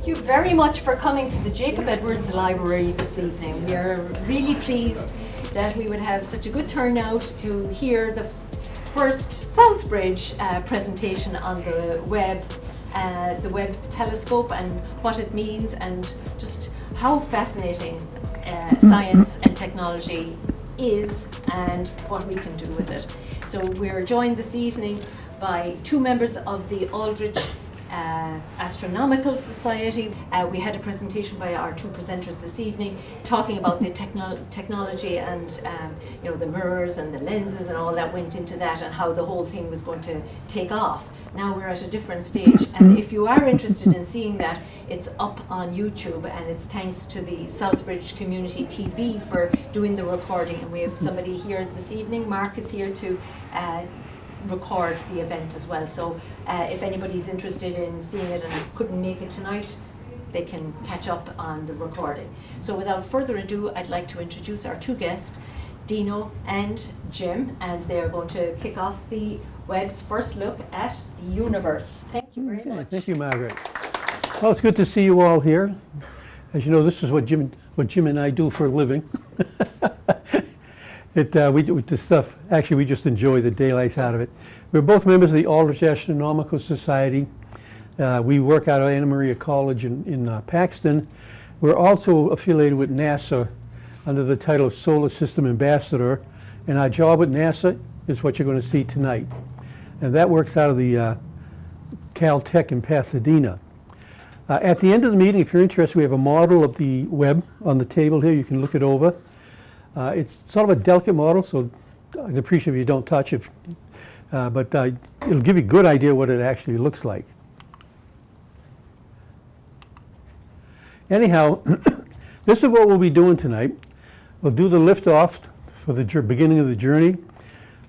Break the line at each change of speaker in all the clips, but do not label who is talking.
you very much for coming to the Jacob Edwards Library this evening. We are really pleased that we would have such a good turnout to hear the first Southbridge presentation on the Webb Telescope and what it means and just how fascinating science and technology is and what we can do with it. So we're joined this evening by two members of the Aldrich Astronomical Society. We had a presentation by our two presenters this evening talking about the technology and the mirrors and the lenses and all that went into that and how the whole thing was going to take off. Now we're at a different stage, and if you are interested in seeing that, it's up on YouTube, and it's thanks to the Southbridge Community TV for doing the recording. And we have somebody here this evening, Mark is here to record the event as well. So if anybody's interested in seeing it and couldn't make it tonight, they can catch up on the recording. So without further ado, I'd like to introduce our two guests, Dino and Jim, and they're going to kick off the Webb's first look at the universe. Thank you very much.
Thank you, Margaret. Well, it's good to see you all here. As you know, this is what Jim and I do for a living. This stuff, actually, we just enjoy the daylights out of it. We're both members of the Aldrich Astronomical Society. We work out of Anna Maria College in Paxton. We're also affiliated with NASA under the title of Solar System Ambassador, and our job with NASA is what you're going to see tonight. And that works out of the Caltech in Pasadena. At the end of the meeting, if you're interested, we have a model of the Webb on the table here. You can look it over. It's sort of a delicate model, so I'd appreciate if you don't touch it, but it'll give you a good idea what it actually looks like. Anyhow, this is what we'll be doing tonight. We'll do the liftoff for the beginning of the journey,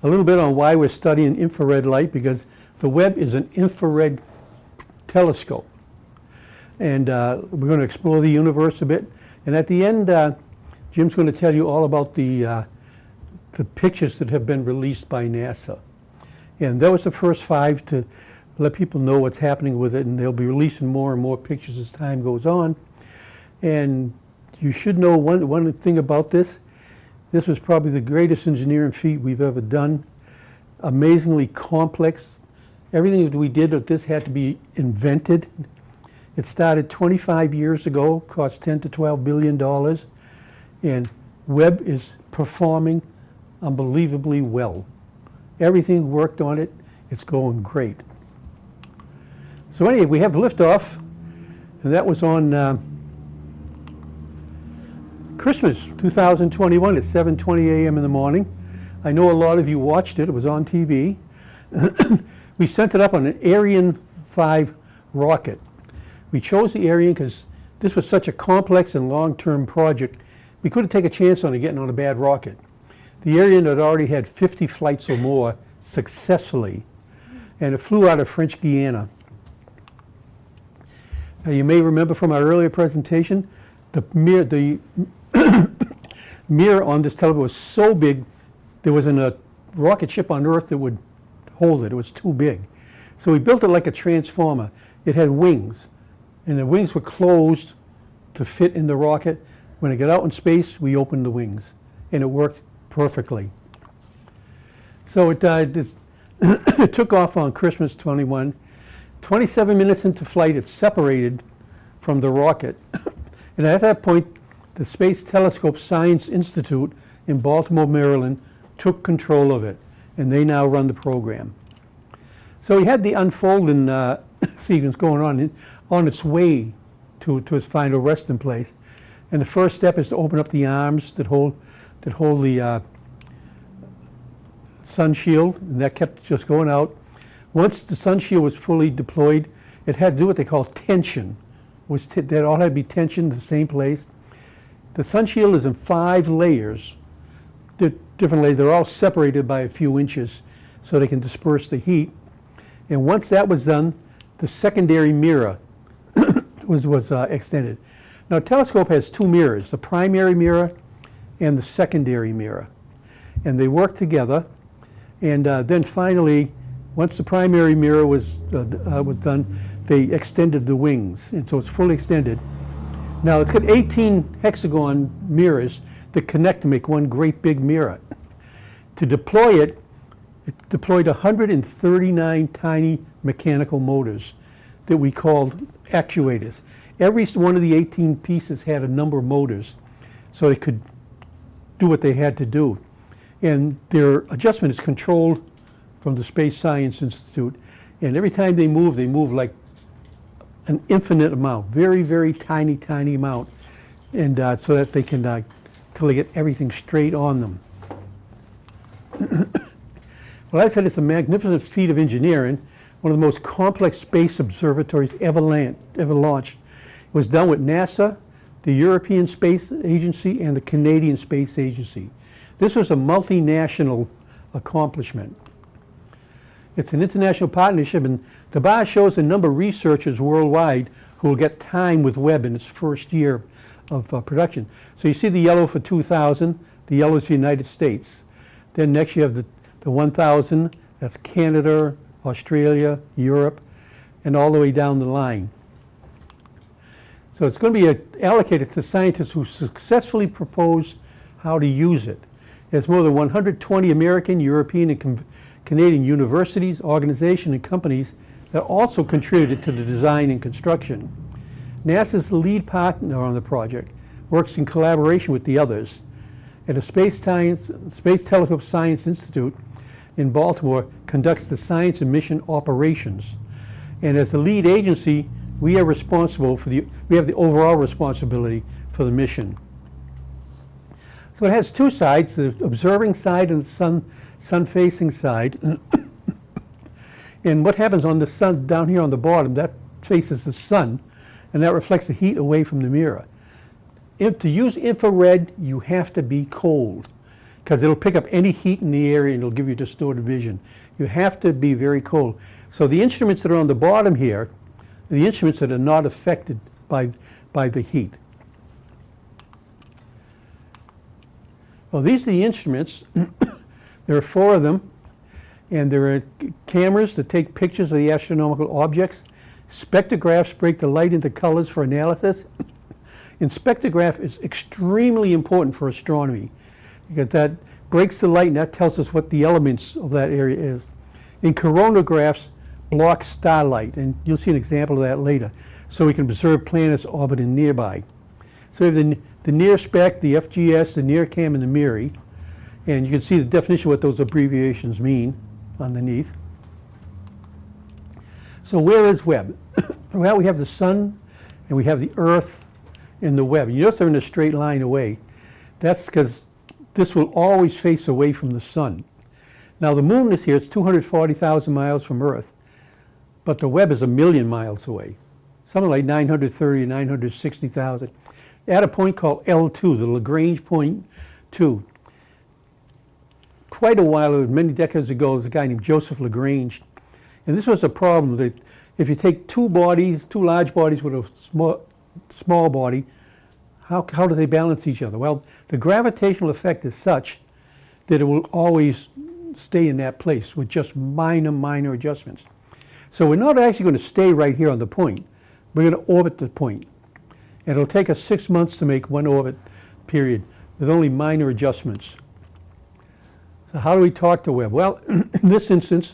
a little bit on why we're studying infrared light, because the Webb is an infrared telescope. And we're going to explore the universe a bit. And at the end, Jim's going to tell you all about the pictures that have been released by NASA. And that was the first 5 to let people know what's happening with it, and they'll be releasing more and more pictures as time goes on. And you should know one thing about this. This was probably the greatest engineering feat we've ever done. Amazingly complex. Everything that we did with this had to be invented. It started 25 years ago, cost $10 to $12 billion. And Webb is performing unbelievably well. Everything worked on it. It's going great. So anyway, we have liftoff, and that was on Christmas 2021 at 7:20 a.m. in the morning. I know a lot of you watched it. It was on TV. We sent it up on an Ariane 5 rocket. We chose the Ariane because this was such a complex and long-term project. We couldn't take a chance on it getting on a bad rocket. The Ariane had already had 50 flights or more successfully, and it flew out of French Guiana. Now, you may remember from our earlier presentation, the mirror on this telescope was so big, there wasn't a rocket ship on Earth that would hold it. It was too big. So we built it like a transformer. It had wings, and the wings were closed to fit in the rocket. When it got out in space, we opened the wings, and it worked perfectly. So it it took off on Christmas 21. 27 minutes into flight, it separated from the rocket. And at that point, the Space Telescope Science Institute in Baltimore, Maryland, took control of it, and they now run the program. So we had the unfolding sequence going on its way to its final resting place. And the first step is to open up the arms that hold the sun shield, and that kept just going out. Once the sun shield was fully deployed, it had to do what they call tension. They all had to be tensioned in the same place. The sun shield is in 5 layers. Different layers. They're all separated by a few inches so they can disperse the heat. And once that was done, the secondary mirror was extended. Now, a telescope has 2 mirrors, the primary mirror and the secondary mirror. And they work together. And then finally, once the primary mirror was done, they extended the wings, and so it's fully extended. Now it's got 18 hexagon mirrors that connect to make one great big mirror. To deploy it, it deployed 139 tiny mechanical motors that we called actuators. Every one of the 18 pieces had a number of motors, so they could do what they had to do. And their adjustment is controlled from the Space Science Institute. And every time they move like an infinite amount, very, very tiny, tiny amount. And so that they can, till they get everything straight on them. Well, I said it's a magnificent feat of engineering, one of the most complex space observatories ever launched. It was done with NASA, the European Space Agency, and the Canadian Space Agency. This was a multinational accomplishment. It's an international partnership, and the bar shows a number of researchers worldwide who will get time with Webb in its first year of production. So you see the yellow for 2000, the yellow is the United States. Then next you have the 1000, that's Canada, Australia, Europe, and all the way down the line. So it's going to be allocated to scientists who successfully propose how to use it. There's more than 120 American, European, and Canadian universities, organizations, and companies that also contributed to the design and construction. NASA is the lead partner on the project, works in collaboration with the others. And the Space Telescope Science Institute in Baltimore conducts the science and mission operations. And as the lead agency, we are responsible for we have the overall responsibility for the mission. So it has two sides, the observing side and the sun-facing side. And what happens on the sun down here on the bottom, that faces the sun, and that reflects the heat away from the mirror. To use infrared, you have to be cold, because it'll pick up any heat in the area and it'll give you distorted vision. You have to be very cold. So the instruments that are on the bottom here are the instruments that are not affected by the heat. Well, these are the instruments. There are 4 of them, and there are cameras that take pictures of the astronomical objects. Spectrographs break the light into colors for analysis. And spectrograph is extremely important for astronomy, because that breaks the light and that tells us what the elements of that area is. And coronagraphs block starlight, and you'll see an example of that later, so we can observe planets orbiting nearby. So we have the near spec, the FGS, the near cam, and the MIRI, and you can see the definition of what those abbreviations mean underneath. So where is Webb? Well, we have the sun, and we have the Earth, and the Webb. You notice they're in a straight line away. That's because this will always face away from the sun. Now the moon is here, it's 240,000 miles from Earth, but the Webb is 1,000,000 miles away, something like 930 or 960,000, at a point called L2, the Lagrange point 2. Quite a while, many decades ago, there was a guy named Joseph Lagrange, and this was a problem that if you take two large bodies with a small body, how do they balance each other? Well, the gravitational effect is such that it will always stay in that place with just minor adjustments. So we're not actually going to stay right here on the point. We're going to orbit the point. And it'll take us 6 months to make one orbit period with only minor adjustments. So how do we talk to Webb? Well, in this instance,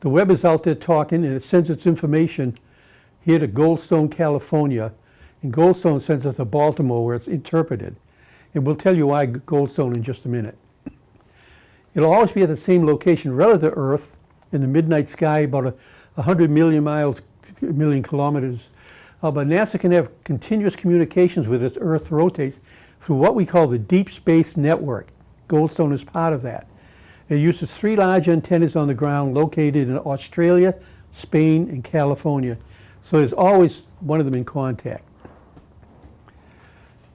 the Webb is out there talking, and it sends its information here to Goldstone, California. And Goldstone sends it to Baltimore, where it's interpreted. And we'll tell you why Goldstone in just a minute. It'll always be at the same location relative to Earth in the midnight sky, about 100 million kilometers. But NASA can have continuous communications with its Earth rotates through what we call the Deep Space Network. Goldstone is part of that. It uses 3 large antennas on the ground located in Australia, Spain, and California. So there's always one of them in contact.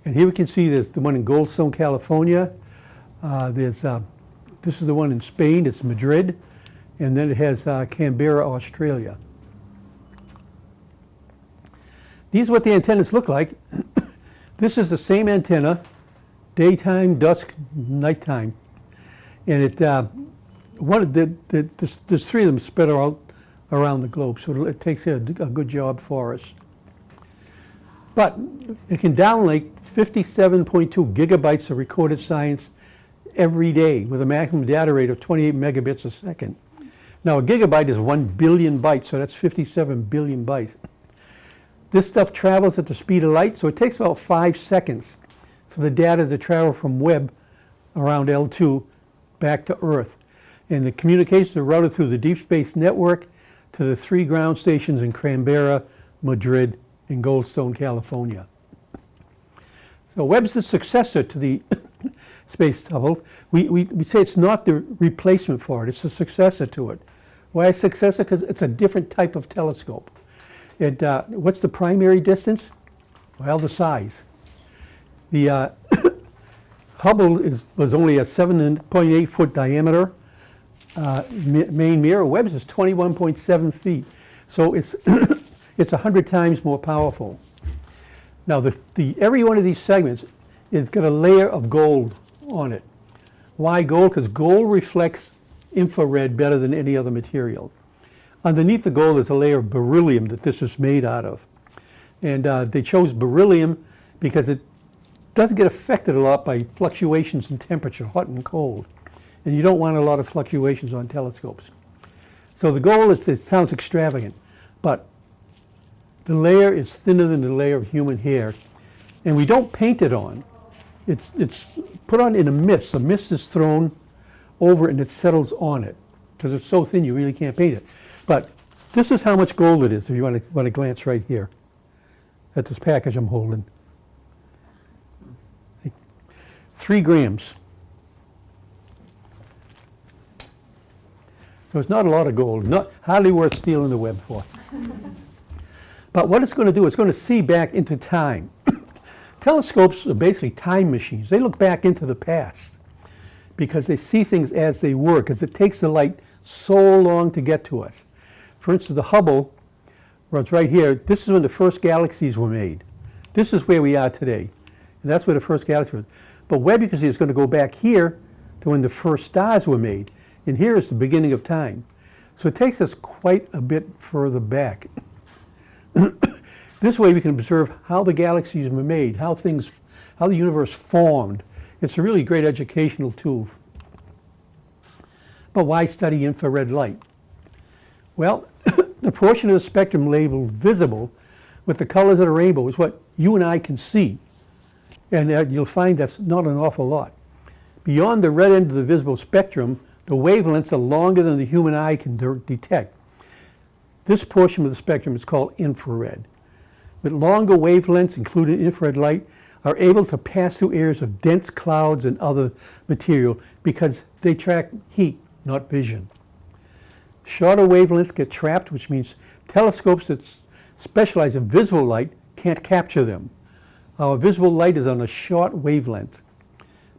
And here we can see there's the one in Goldstone, California. This is the one in Spain, it's Madrid. And then it has Canberra, Australia. These are what the antennas look like. This is the same antenna, daytime, dusk, nighttime. And there's 3 of them spread out around the globe. So it takes a good job for us. But it can downlink 57.2 gigabytes of recorded science every day with a maximum data rate of 28 megabits a second. Now a gigabyte is 1 billion bytes, so that's 57 billion bytes. This stuff travels at the speed of light, so it takes about 5 seconds for the data to travel from Webb around L2 back to Earth. And the communications are routed through the Deep Space Network to the 3 ground stations in Canberra, Madrid, and Goldstone, California. So Webb's the successor to the Space Shuttle. We say it's not the replacement for it, it's the successor to it. Why a successor? Because it's a different type of telescope. What's the primary distance? Well, the size. The Hubble was only a 7.8 foot diameter main mirror. Webb's is 21.7 feet. So it's it's 100 times more powerful. Now every one of these segments is got a layer of gold on it. Why gold? Because gold reflects infrared better than any other material. Underneath the gold is a layer of beryllium that this is made out of. And they chose beryllium because it doesn't get affected a lot by fluctuations in temperature, hot and cold. And you don't want a lot of fluctuations on telescopes. So the gold, it sounds extravagant, but the layer is thinner than the layer of human hair. And we don't paint it on. It's put on in a mist. The mist is thrown over and it settles on it. Because it's so thin you really can't paint it. But this is how much gold it is if you want to glance right here at this package I'm holding. 3 grams. So it's not a lot of gold, hardly worth stealing the Webb for. But what it's going to do, it's going to see back into time. Telescopes are basically time machines. They look back into the past because they see things as they were, because it takes the light so long to get to us. For instance, the Hubble, where it's right here, this is when the first galaxies were made. This is where we are today. And that's where the first galaxy was. But Webb, you can see, is going to go back here to when the first stars were made. And here is the beginning of time. So it takes us quite a bit further back. This way we can observe how the galaxies were made, how the universe formed. It's a really great educational tool. But why study infrared light? Well, the portion of the spectrum labeled visible with the colors of the rainbow is what you and I can see. And you'll find that's not an awful lot. Beyond the red end of the visible spectrum, the wavelengths are longer than the human eye can detect. This portion of the spectrum is called infrared. With longer wavelengths, including infrared light, are able to pass through areas of dense clouds and other material because they track heat, not vision. Shorter wavelengths get trapped, which means telescopes that specialize in visible light can't capture them. Our visible light is on a short wavelength.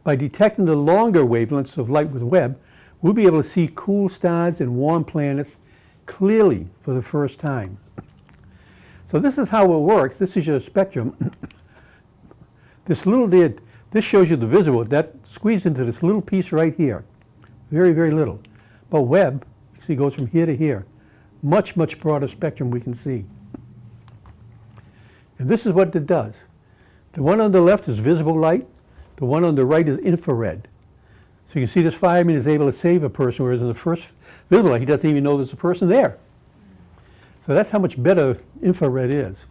By detecting the longer wavelengths of light with Webb, we'll be able to see cool stars and warm planets clearly for the first time. So this is how it works. This is your spectrum. This shows you the visible. That squeezed into this little piece right here. Very, very little. But Webb, you see, goes from here to here. Much, much broader spectrum we can see. And this is what it does. The one on the left is visible light. The one on the right is infrared. So you can see this fireman is able to save a person, whereas in the first visible light, he doesn't even know there's a person there. So that's how much better infrared is.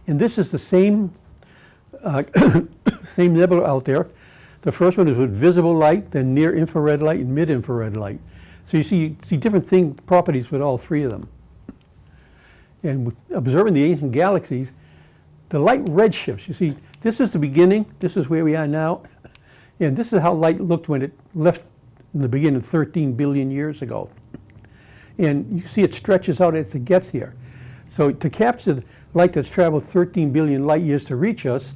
And this is the same nebula out there. The first one is with visible light, then near infrared light, and mid-infrared light. So you see different properties with all 3 of them. And observing the ancient galaxies, the light redshifts. You see, this is the beginning. This is where we are now. And this is how light looked when it left in the beginning 13 billion years ago. And you see it stretches out as it gets here. So to capture the light that's traveled 13 billion light years to reach us,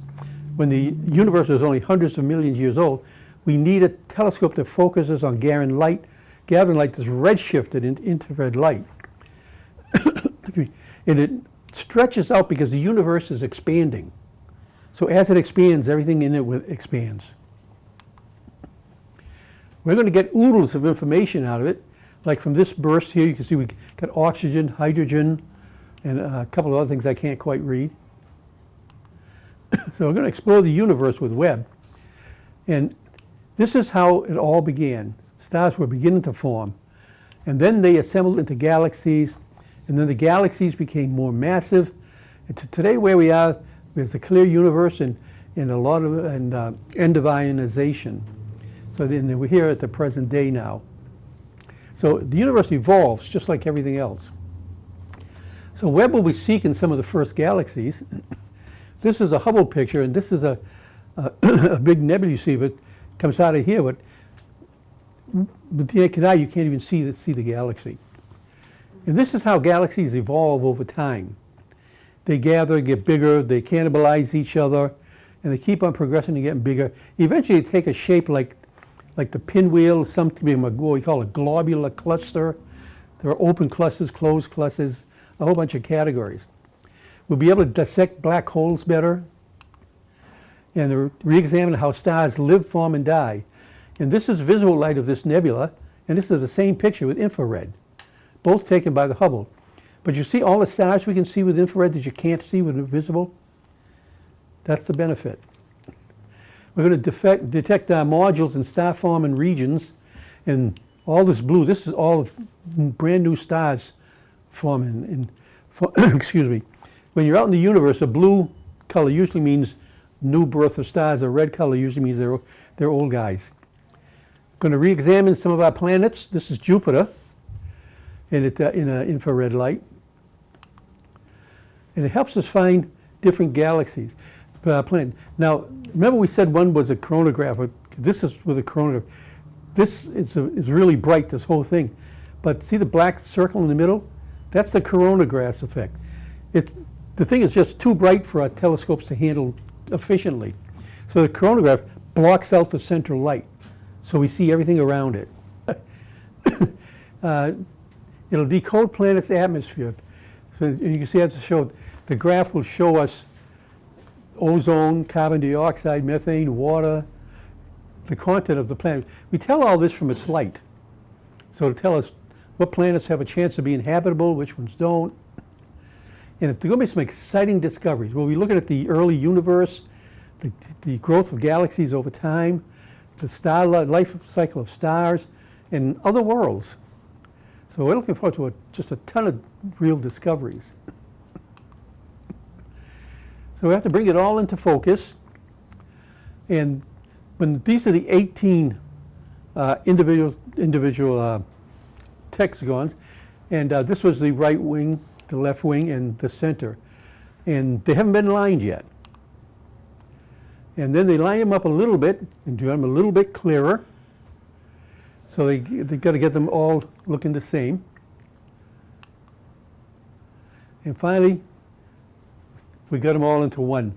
when the universe is only hundreds of millions of years old, we need a telescope that focuses on gathering light that's redshifted into infrared light. And it stretches out because the universe is expanding. So as it expands, everything in it expands. We're going to get oodles of information out of it. Like from this burst here, you can see we got oxygen, hydrogen, and a couple of other things I can't quite read. So we're going to explore the universe with Webb. And this is how it all began. Stars were beginning to form. And then they assembled into galaxies. And then the galaxies became more massive. And to today where we are, there's a clear universe and a lot of end of ionization. So then we're here at the present day now. So the universe evolves just like everything else. So Webb will be seeking some of the first galaxies. This is a Hubble picture, and this is a big nebula you see, but comes out of here. But with the naked eye, you can't even see the galaxy. And this is how galaxies evolve over time. They gather, get bigger, they cannibalize each other, and they keep on progressing and getting bigger. Eventually, they take a shape like the pinwheel, something what we call a globular cluster. There are open clusters, closed clusters, a whole bunch of categories. We'll be able to dissect black holes better and re-examine how stars live, form, and die. And this is visible light of this nebula, and this is the same picture with infrared, both taken by the Hubble. But you see all the stars we can see with infrared that you can't see with visible? That's the benefit. We're going to detect modules in star forming regions, and all this blue, this is all brand new stars forming. Excuse me. When you're out in the universe, a blue color usually means new birth of stars. A red color usually means they're old guys. Going to re-examine some of our planets. This is Jupiter in infrared light. And it helps us find different galaxies. Now, remember we said one was a coronagraph. This is with a coronagraph. This is really bright, this whole thing. But see the black circle in the middle? That's the coronagrass effect. The thing is just too bright for our telescopes to handle efficiently. So the coronagraph blocks out the central light, so we see everything around it. It'll decode planet's atmosphere. So you can see as it showed, the graph will show us ozone, carbon dioxide, methane, water, the content of the planet. We tell all this from its light. So to tell us what planets have a chance to be inhabitable, which ones don't. And there's going to be some exciting discoveries. We'll be looking at the early universe, the growth of galaxies over time, the star life cycle of stars, and other worlds. So we're looking forward to just a ton of real discoveries. So we have to bring it all into focus. And when these are the 18 individual hexagons, and this was the right wing, the left wing, and the center. And they haven't been lined yet. And then they line them up a little bit and do them a little bit clearer. So they've got to get them all looking the same. And finally, we got them all into one.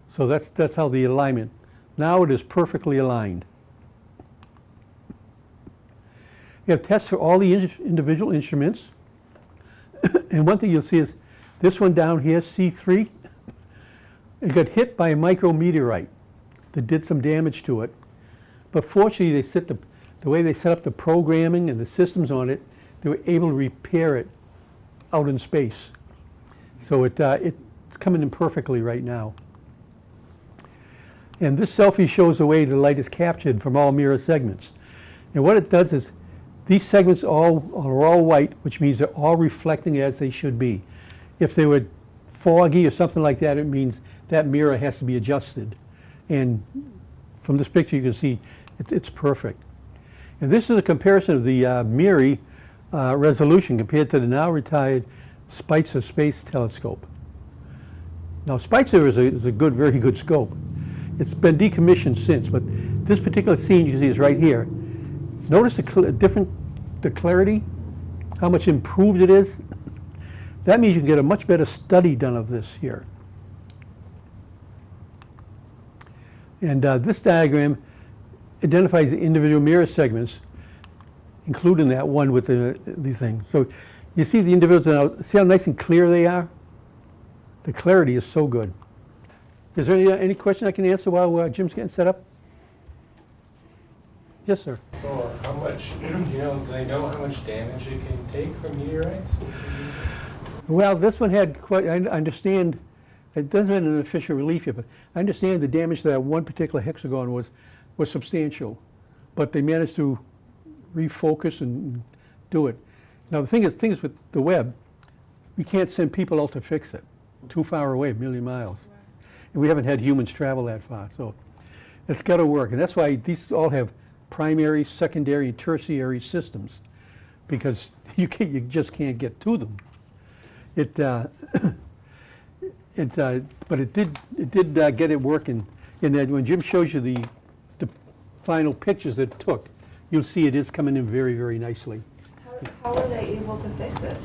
So that's how the alignment. Now it is perfectly aligned. We have tests for all the individual instruments. And one thing you'll see is this one down here, C3, it got hit by a micrometeorite that did some damage to it. But fortunately, the way they set up the programming and the systems on it, they were able to repair it out in space. So it's coming in perfectly right now. And this selfie shows the way the light is captured from all mirror segments. And what it does is these segments are all white, which means they're all reflecting as they should be. If they were foggy or something like that, it means that mirror has to be adjusted. And from this picture, you can see it's perfect. And this is a comparison of the MIRI resolution compared to the now retired Spitzer Space Telescope. Now, Spitzer is a very good scope. It's been decommissioned since, but this particular scene you can see is right here. Notice the clarity, how much improved it is. That means you can get a much better study done of this here. And this diagram identifies the individual mirror segments, including that one with the thing. So you see the individuals now, see how nice and clear they are? The clarity is so good. Is there any question I can answer while Jim's getting set up? Yes, sir.
So how much, do they know how much damage it can take from meteorites?
Well, this one had quite, I understand, it doesn't have an official relief yet, but I understand the damage to that one particular hexagon was substantial. But they managed to refocus and do it. Now, the thing is with the Webb, we can't send people out to fix it. Too far away, a million miles. And we haven't had humans travel that far, so it's got to work. And that's why these all have primary, secondary, and tertiary systems, because you just can't get to them. But it did get it working. And then when Jim shows you the final pictures that it took, you'll see it is coming in very, very nicely.
How are they able to fix it?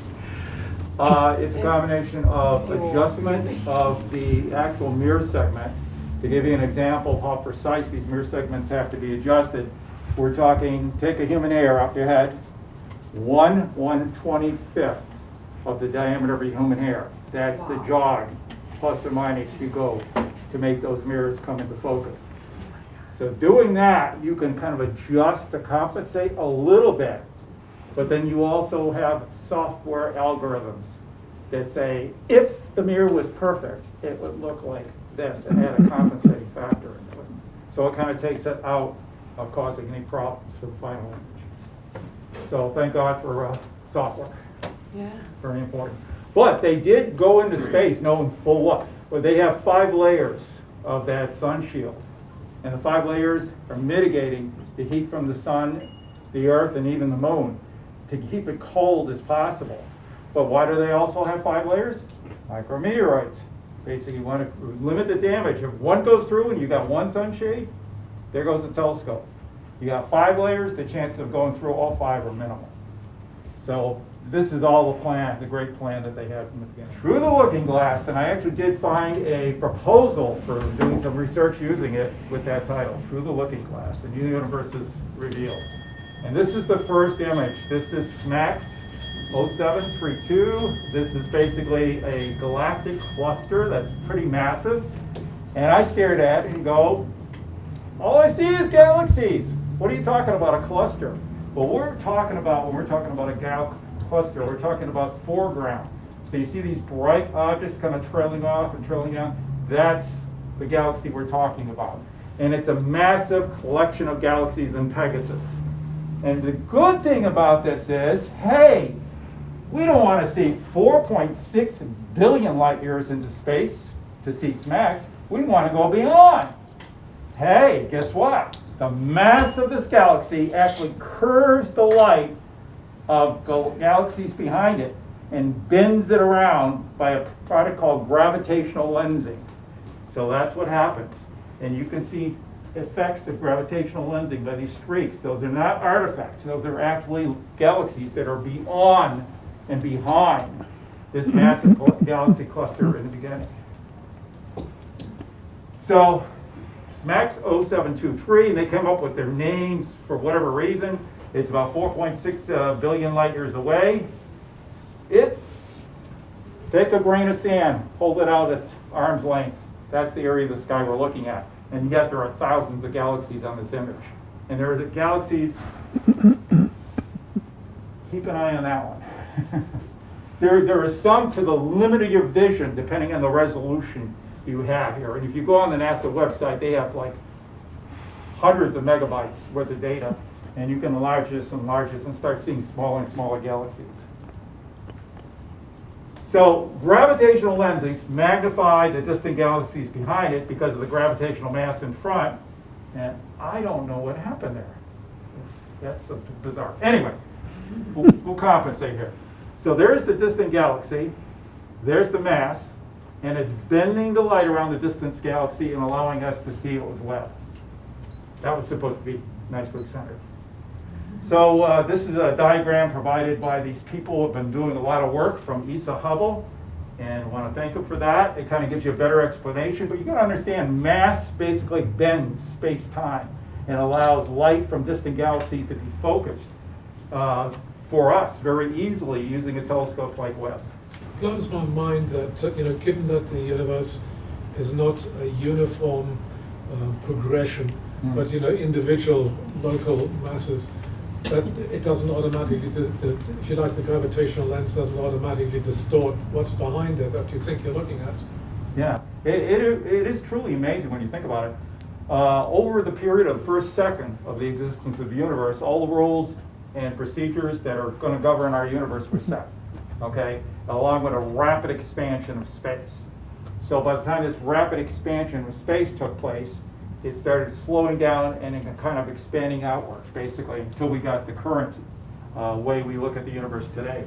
It's a combination of adjustment of the actual mirror segment. To give you an example of how precise these mirror segments have to be adjusted, we're talking, take a human hair off your head, 1/125th of the diameter of a human hair. That's the jog, plus or minus you go, to make those mirrors come into focus. So doing that, you can kind of adjust to compensate a little bit, but then you also have software algorithms that say, if the mirror was perfect, it would look like this, and add a compensating factor into it. So it kind of takes it out of causing any problems for the final image. So thank God for software.
Yeah.
Very important. But they did go into space knowing full well. Well, they have 5 layers of that sun shield. And the 5 layers are mitigating the heat from the sun, the earth, and even the moon to keep it cold as possible. But why do they also have 5 layers? Micrometeoroids. Basically, you want to limit the damage. If one goes through and you got one sunshade, there goes the telescope. You got 5 layers, the chances of going through all 5 are minimal. So this is all the plan, the great plan that they had from the beginning. Through the looking glass, and I actually did find a proposal for doing some research using it with that title, Through the Looking Glass, the New Universe is Revealed. And this is the first image. This is SMACS 0732. This is basically a galactic cluster that's pretty massive. And I stared at it and go, all I see is galaxies. What are you talking about, a cluster? Well, when we're talking about a cluster, we're talking about foreground. So you see these bright objects kind of trailing off and trailing down. That's the galaxy we're talking about. And it's a massive collection of galaxies in Pegasus. And the good thing about this is, hey, we don't want to see 4.6 billion light years into space to see SMACS. We want to go beyond. Hey, guess what? The mass of this galaxy actually curves the light of galaxies behind it and bends it around by a product called gravitational lensing. So that's what happens. And you can see effects of gravitational lensing by these streaks. Those are not artifacts. Those are actually galaxies that are beyond and behind this massive galaxy cluster in the beginning. So SMACS 0723, and they came up with their names for whatever reason. It's about 4.6 billion light years away. It's, take a grain of sand, hold it out at arm's length. That's the area of the sky we're looking at. And yet there are thousands of galaxies on this image. And there are the galaxies, keep an eye on that one. There are some to the limit of your vision, depending on the resolution you have here. And if you go on the NASA website, they have like hundreds of megabytes worth of data. And you can enlarge this and start seeing smaller and smaller galaxies. So gravitational lensings magnify the distant galaxies behind it because of the gravitational mass in front. And I don't know what happened there. That's bizarre. Anyway, we'll compensate here. So there's the distant galaxy. There's the mass. And it's bending the light around the distant galaxy and allowing us to see it with Webb. That was supposed to be nicely centered. So this is a diagram provided by these people who have been doing a lot of work from ESA Hubble, and I want to thank them for that. It kind of gives you a better explanation, but you got to understand mass basically bends space-time and allows light from distant galaxies to be focused for us very easily using a telescope like Webb.
It blows my mind that, given that the universe is not a uniform progression but individual local masses, that it doesn't automatically, if you like, the gravitational lens doesn't automatically distort what's behind it that you think you're looking at.
Yeah, it is truly amazing when you think about it. Over the period of the first second of the existence of the universe, all the rules and procedures that are going to govern our universe were set, okay, along with a rapid expansion of space. So by the time this rapid expansion of space took place, it started slowing down and then kind of expanding outwards, basically, until we got the current way we look at the universe today.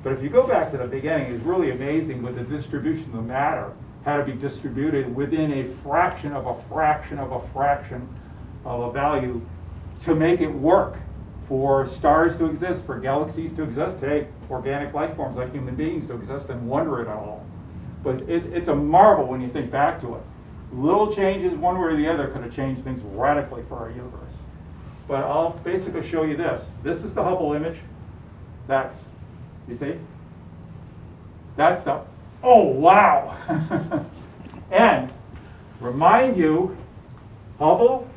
But if you go back to the beginning, it's really amazing with the distribution of matter, how to be distributed within a fraction of a fraction of a fraction of a value to make it work for stars to exist, for galaxies to exist, hey, organic life forms like human beings to exist and wonder it all. But it's a marvel when you think back to it. Little changes one way or the other could have changed things radically for our universe. But I'll basically show you this. This is the Hubble image. That's, you see? That's the, oh wow! And remind you, Hubble,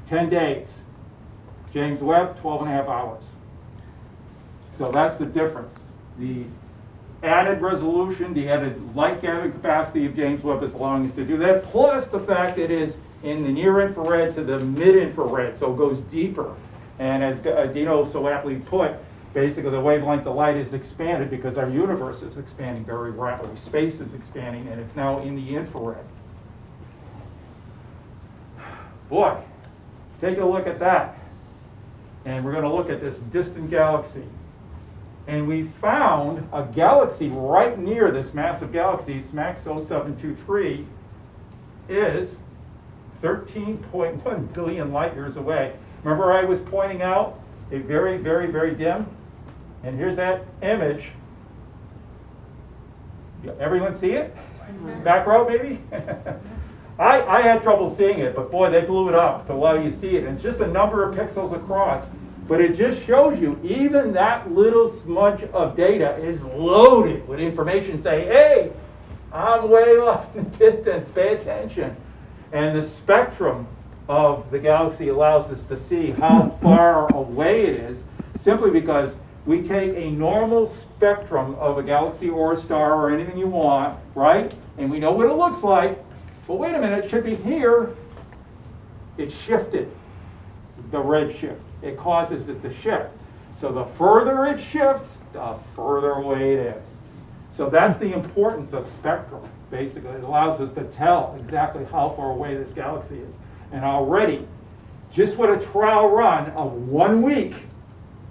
10 days. James Webb, 12 and a half hours. So that's the difference. The added resolution, the added light gathering capacity of James Webb is allowing us to do that, plus the fact it is in the near infrared to the mid infrared, so it goes deeper. And as Dino so aptly put, basically the wavelength of light is expanded because our universe is expanding very rapidly. Space is expanding and it's now in the infrared. Boy, take a look at that. And we're going to look at this distant galaxy. And we found a galaxy right near this massive galaxy, SMACS 0723, is 13.1 billion light years away. Remember I was pointing out a very, very, very dim? And here's that image. Everyone see it? Back row, maybe? I had trouble seeing it, but boy, they blew it up to allow you to see it. And it's just a number of pixels across. But it just shows you, even that little smudge of data is loaded with information saying, hey, I'm way off in the distance, pay attention. And the spectrum of the galaxy allows us to see how far away it is, simply because we take a normal spectrum of a galaxy or a star or anything you want, right? And we know what it looks like. But wait a minute, it should be here. It shifted, the red shift. It causes it to shift. So the further it shifts, the further away it is. So that's the importance of spectrum, basically. It allows us to tell exactly how far away this galaxy is. And already, just with a trial run of 1 week,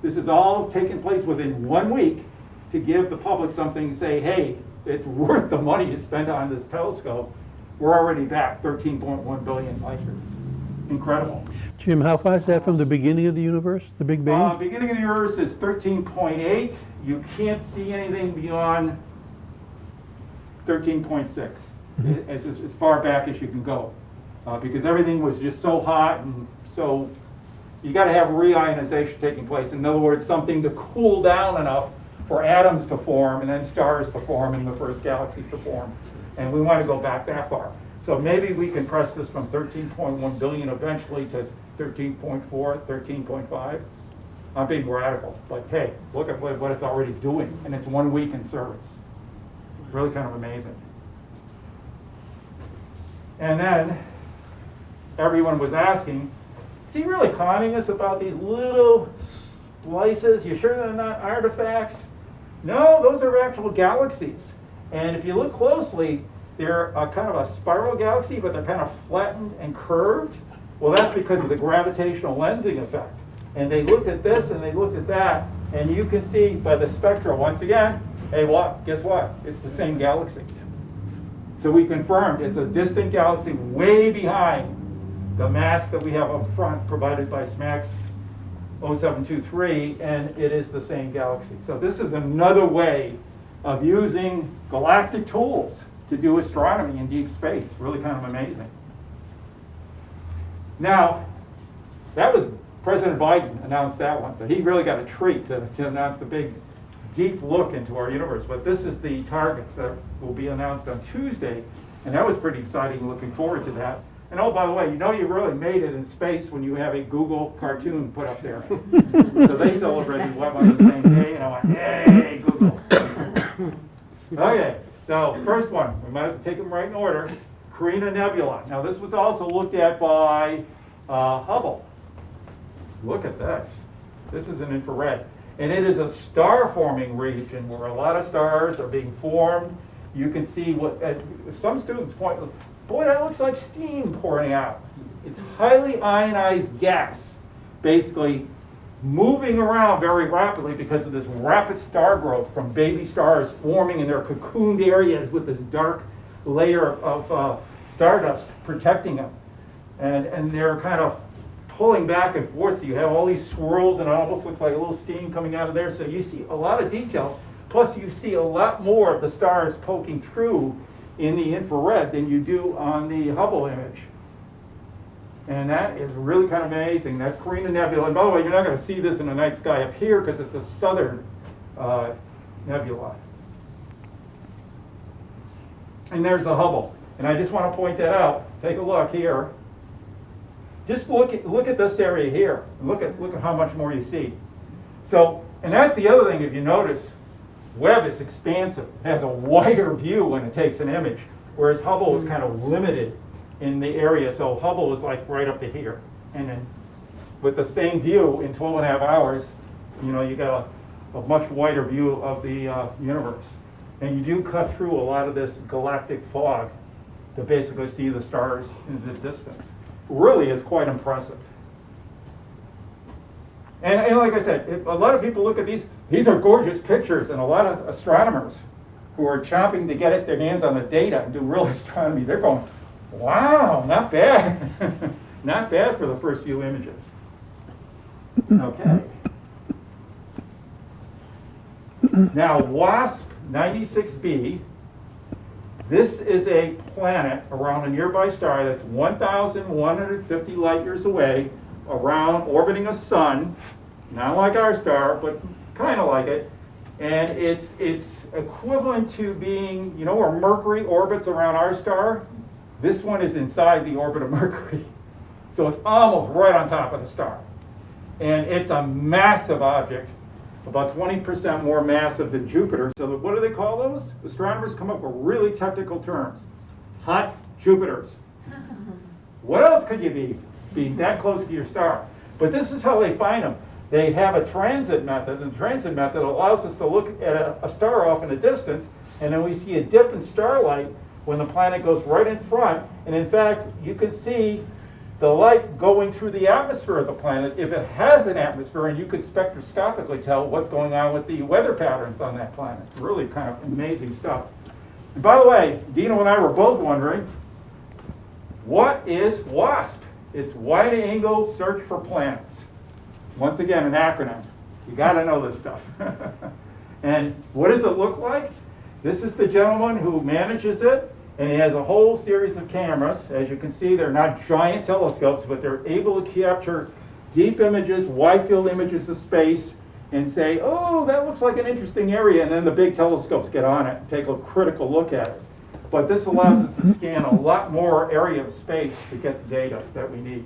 this is all taking place within 1 week, to give the public something to say, hey, it's worth the money you spend on this telescope. We're already back 13.1 billion light years. Incredible.
Jim, how far is that from the beginning of the universe, the Big Bang?
Beginning of the universe is 13.8. You can't see anything beyond 13.6, as far back as you can go. Because everything was just so hot, and so you got to have reionization taking place. In other words, something to cool down enough for atoms to form and then stars to form and the first galaxies to form. And we want to go back that far. So maybe we can press this from 13.1 billion eventually to 13.4, 13.5. I'm being radical, but hey, look at what it's already doing, and it's 1 week in service. Really kind of amazing. And then everyone was asking, is he really conning us about these little slices? You sure they're not artifacts? No, those are actual galaxies. And if you look closely, they're a kind of a spiral galaxy, but they're kind of flattened and curved. Well, that's because of the gravitational lensing effect. And they looked at this and they looked at that, and you can see by the spectra, once again, hey, what? Guess what? It's the same galaxy. So we confirmed it's a distant galaxy way behind the mass that we have up front provided by SMACS 0723, and it is the same galaxy. So this is another way of using galactic tools to do astronomy in deep space. Really kind of amazing. Now, that was President Biden announced that one, so he really got a treat to announce the big, deep look into our universe. But this is the targets that will be announced on Tuesday, and that was pretty exciting, looking forward to that. And oh, by the way, you know you really made it in space when you have a Google cartoon put up there. So they celebrated Webb on the same day, and I went, yay, Google. Okay, so first one, we might as well take them right in order. Carina Nebula. Now this was also looked at by Hubble. Look at this. This is an infrared. And it is a star-forming region where a lot of stars are being formed. You can see what, some students point, boy, that looks like steam pouring out. It's highly ionized gas, basically moving around very rapidly because of this rapid star growth from baby stars forming in their cocooned areas with this dark layer of stardust protecting them. And they're kind of pulling back and forth, so you have all these swirls, and it almost looks like a little steam coming out of there. So you see a lot of details. Plus, you see a lot more of the stars poking through in the infrared than you do on the Hubble image. And that is really kind of amazing. That's Carina Nebula. And by the way, you're not going to see this in the night sky up here because it's a southern nebula. And there's the Hubble. And I just want to point that out. Take a look here. Just look at this area here. Look at how much more you see. So, and that's the other thing, if you notice, Webb is expansive. It has a wider view when it takes an image, whereas Hubble is kind of limited in the area. So Hubble is like right up to here. And then with the same view in 12 and a half hours, you know, you got a much wider view of the universe. And you do cut through a lot of this galactic fog to basically see the stars in the distance. Really is quite impressive. And like I said, a lot of people look at these are gorgeous pictures, and a lot of astronomers who are chomping to get their hands on the data and do real astronomy, they're going, wow, not bad. Not bad for the first few images. Okay. Now, WASP 96b, this is a planet around a nearby star that's 1,150 light years away, around orbiting a sun, not like our star, but kind of like it. And it's equivalent to being, you know, where Mercury orbits around our star? This one is inside the orbit of Mercury. So it's almost right on top of the star. And it's a massive object, about 20% more massive than Jupiter. So what do they call those? Astronomers come up with really technical terms. Hot Jupiters. What else could you be being that close to your star? But this is how they find them. They have a transit method, and the transit method allows us to look at a star off in the distance, and then we see a dip in starlight when the planet goes right in front. And in fact, you can see the light going through the atmosphere of the planet if it has an atmosphere, and you could spectroscopically tell what's going on with the weather patterns on that planet. Really kind of amazing stuff. And by the way, Dino and I were both wondering, what is WASP? It's Wide Angle Search for Planets. Once again, an acronym. You got to know this stuff. And what does it look like? This is the gentleman who manages it. And he has a whole series of cameras. As you can see, they're not giant telescopes, but they're able to capture deep images, wide field images of space, and say, oh, that looks like an interesting area. And then the big telescopes get on it and take a critical look at it. But this allows us to scan a lot more area of space to get the data that we need.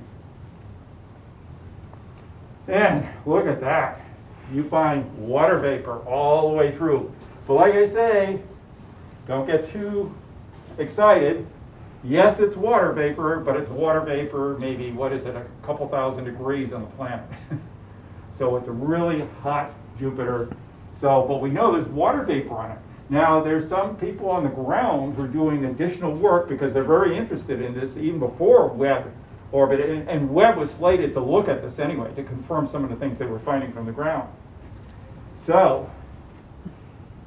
And look at that. You find water vapor all the way through. But like I say, don't get too excited. Yes, it's water vapor, but it's water vapor maybe, what is it, a couple thousand degrees on the planet. So it's a really hot Jupiter. So, but we know there's water vapor on it. Now, there's some people on the ground who are doing additional work because they're very interested in this even before Webb orbited. And Webb was slated to look at this anyway, to confirm some of the things they were finding from the ground. So,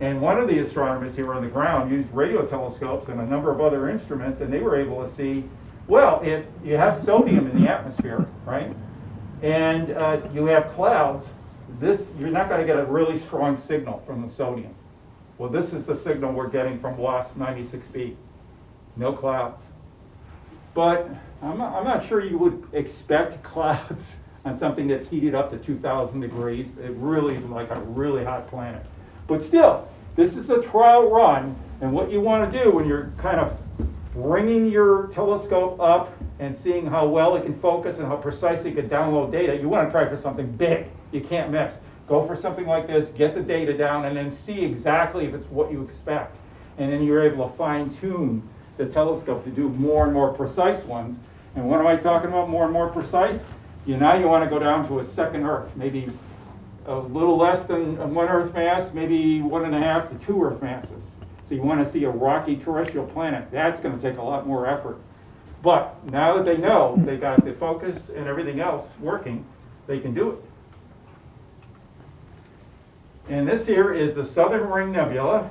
and one of the astronomers here on the ground used radio telescopes and a number of other instruments, and they were able to see, well, if you have sodium in the atmosphere, right, and you have clouds, you're not going to get a really strong signal from the sodium. Well, this is the signal we're getting from WASP 96b. No clouds. But I'm not sure you would expect clouds on something that's heated up to 2,000 degrees. It really is like a really hot planet. But still, this is a trial run, and what you want to do when you're kind of bringing your telescope up and seeing how well it can focus and how precisely it can download data, you want to try for something big. You can't miss. Go for something like this, get the data down, and then see exactly if it's what you expect. And then you're able to fine-tune the telescope to do more and more precise ones. And what am I talking about, more and more precise? Now you want to go down to a second Earth, maybe a little less than 1 Earth mass, maybe 1.5 to 2 Earth masses. So you want to see a rocky terrestrial planet. That's going to take a lot more effort. But now that they know they got the focus and everything else working, they can do it. And this here is the Southern Ring Nebula.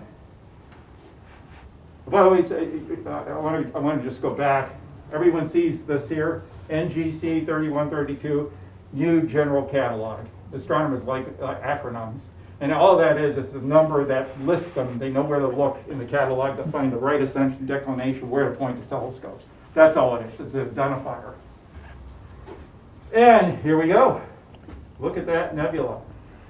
By the way, I want to just go back. Everyone sees this here, NGC 3132, New General Catalog. Astronomers like acronyms. And all of that is, it's the number that lists them. They know where to look in the catalog to find the right ascension declination, where to point the telescopes. That's all it is. It's an identifier. And here we go. Look at that nebula.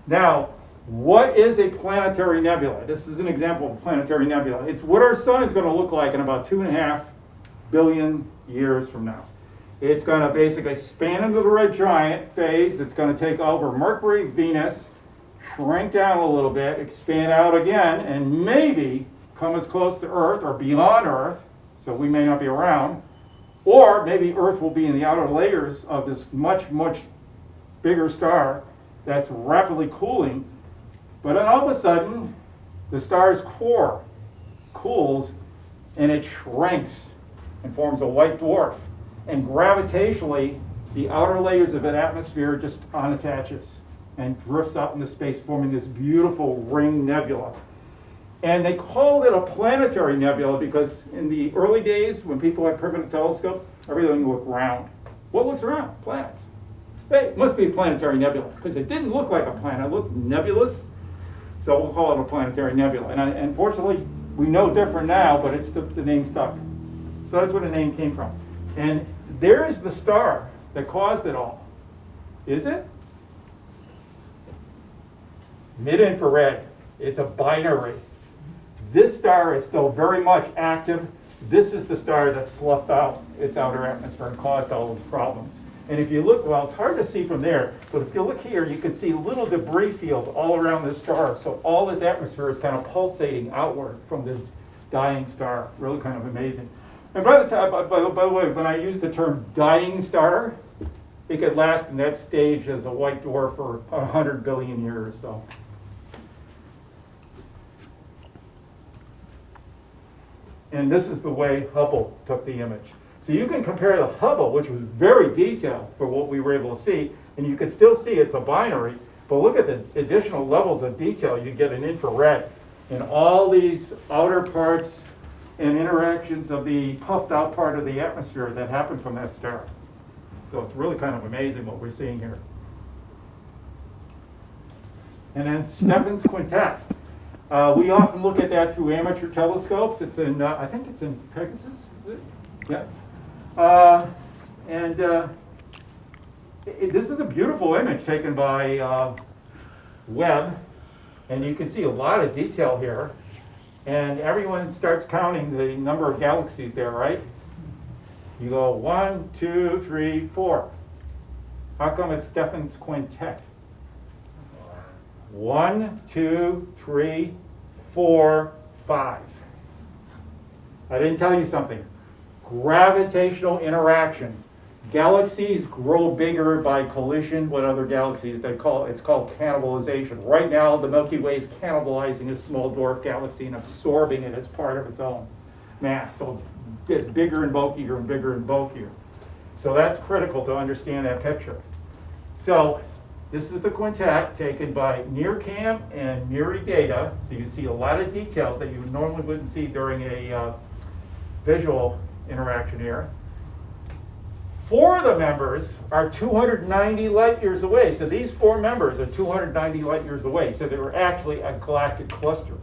Now, what is a planetary nebula? This is an example of a planetary nebula. It's what our sun is going to look like in about 2.5 billion years from now. It's going to basically span into the red giant phase. It's going to take over Mercury, Venus, shrink down a little bit, expand out again, and maybe come as close to Earth or beyond Earth, so we may not be around, or maybe Earth will be in the outer layers of this much, much bigger star that's rapidly cooling. But then all of a sudden, the star's core cools and it shrinks and forms a white dwarf. And gravitationally, the outer layers of an atmosphere just unattaches and drifts out into space, forming this beautiful ring nebula. And they called it a planetary nebula because in the early days, when people had primitive telescopes, everything looked round. What looks around? Planets. Hey, it must be a planetary nebula because it didn't look like a planet. It looked nebulous. So we'll call it a planetary nebula. And unfortunately, we know different now, but it's the name stuck. So that's where the name came from. And there's the star that caused it all. Is it? Mid-infrared. It's a binary. This star is still very much active. This is the star that sloughed out its outer atmosphere and caused all those problems. And if you look, well, it's hard to see from there, but if you look here, you can see a little debris field all around this star. So all this atmosphere is kind of pulsating outward from this dying star. Really kind of amazing. And by the way, when I use the term dying star, it could last in that stage as a white dwarf for 100 billion years. So. And this is the way Hubble took the image. So you can compare the Hubble, which was very detailed for what we were able to see, and you can still see it's a binary, but look at the additional levels of detail you get in infrared in all these outer parts and interactions of the puffed out part of the atmosphere that happen from that star. So it's really kind of amazing what we're seeing here. And then Stephan's quintet. We often look at that through amateur telescopes. It's in, I think it's in Pegasus, is it? Yeah. This is a beautiful image taken by Webb, and you can see a lot of detail here. And everyone starts counting the number of galaxies there, right? You go 1, 2, 3, 4. How come it's Stephan's quintet? 1, 2, 3, 4, 5. I didn't tell you something. Gravitational interaction. Galaxies grow bigger by collision with other galaxies. It's called cannibalization. Right now, the Milky Way is cannibalizing a small dwarf galaxy and absorbing it as part of its own mass. So it gets bigger and bulkier and bigger and bulkier. So that's critical to understand that picture. So this is the quintet taken by NIRCam and MURI data. So you see a lot of details that you normally wouldn't see during a visual interaction here. 4 of the members are 290 light years away. So these 4 members are 290 light years away. So they were actually a galactic cluster.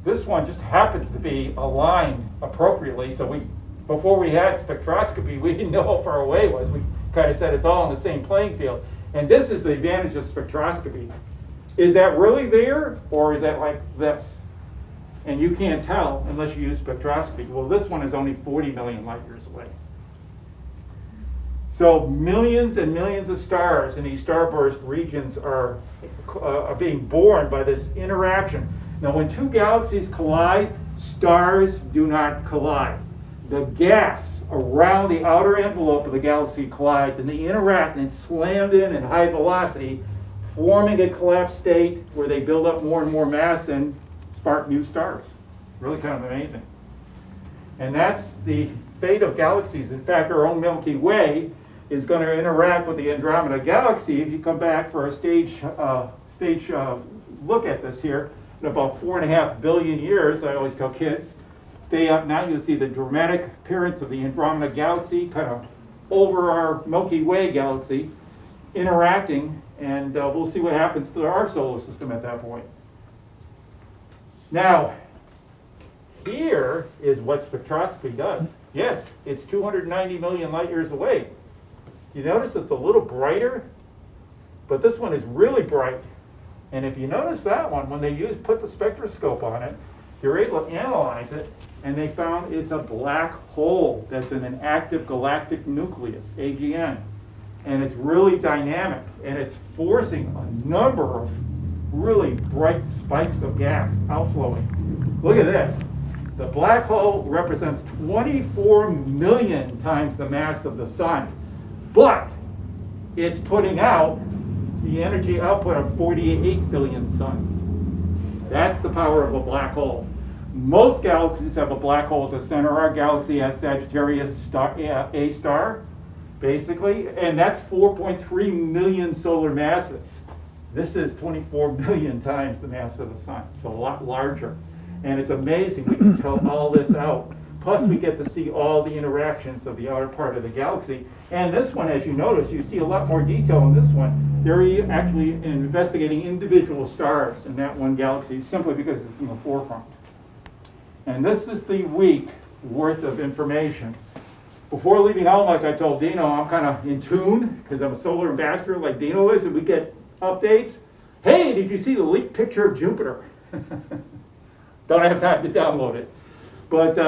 This one just happens to be aligned appropriately. So before we had spectroscopy, we didn't know how far away it was. We kind of said it's all on the same playing field. And this is the advantage of spectroscopy. Is that really there, or is that like this? And you can't tell unless you use spectroscopy. Well, this one is only 40 million light years away. So millions and millions of stars in these starburst regions are being born by this interaction. Now, when two galaxies collide, stars do not collide. The gas around the outer envelope of the galaxy collides, and they interact and slammed in at high velocity, forming a collapsed state where they build up more and more mass and spark new stars. Really kind of amazing. And that's the fate of galaxies. In fact, our own Milky Way is going to interact with the Andromeda Galaxy. If you come back for a stage look at this here, in about 4.5 billion years, I always tell kids, stay up now, you'll see the dramatic appearance of the Andromeda Galaxy kind of over our Milky Way galaxy, interacting, and we'll see what happens to our solar system at that point. Now, here is what spectroscopy does. Yes, it's 290 million light years away. You notice it's a little brighter, but this one is really bright. And if you notice that one, when they put the spectroscope on it, you're able to analyze it, and they found it's a black hole that's in an active galactic nucleus, AGN. And it's really dynamic, and it's forcing a number of really bright spikes of gas outflowing. Look at this. The black hole represents 24 million times the mass of the sun, but it's putting out the energy output of 48 billion suns. That's the power of a black hole. Most galaxies have a black hole at the center. Our galaxy has Sagittarius A star, basically, and that's 4.3 million solar masses. This is 24 million times the mass of the sun, so a lot larger. And it's amazing we can tell all this out. Plus we get to see all the interactions of the outer part of the galaxy. And this one, as you notice, you see a lot more detail in this one. They're actually investigating individual stars in that one galaxy simply because it's in the forefront. And this is the week worth of information. Before leaving home, like I told Dino, I'm kind of in tune because I'm a solar ambassador like Dino is, and we get updates. Hey, did you see the leaked picture of Jupiter? Don't have time to download it. But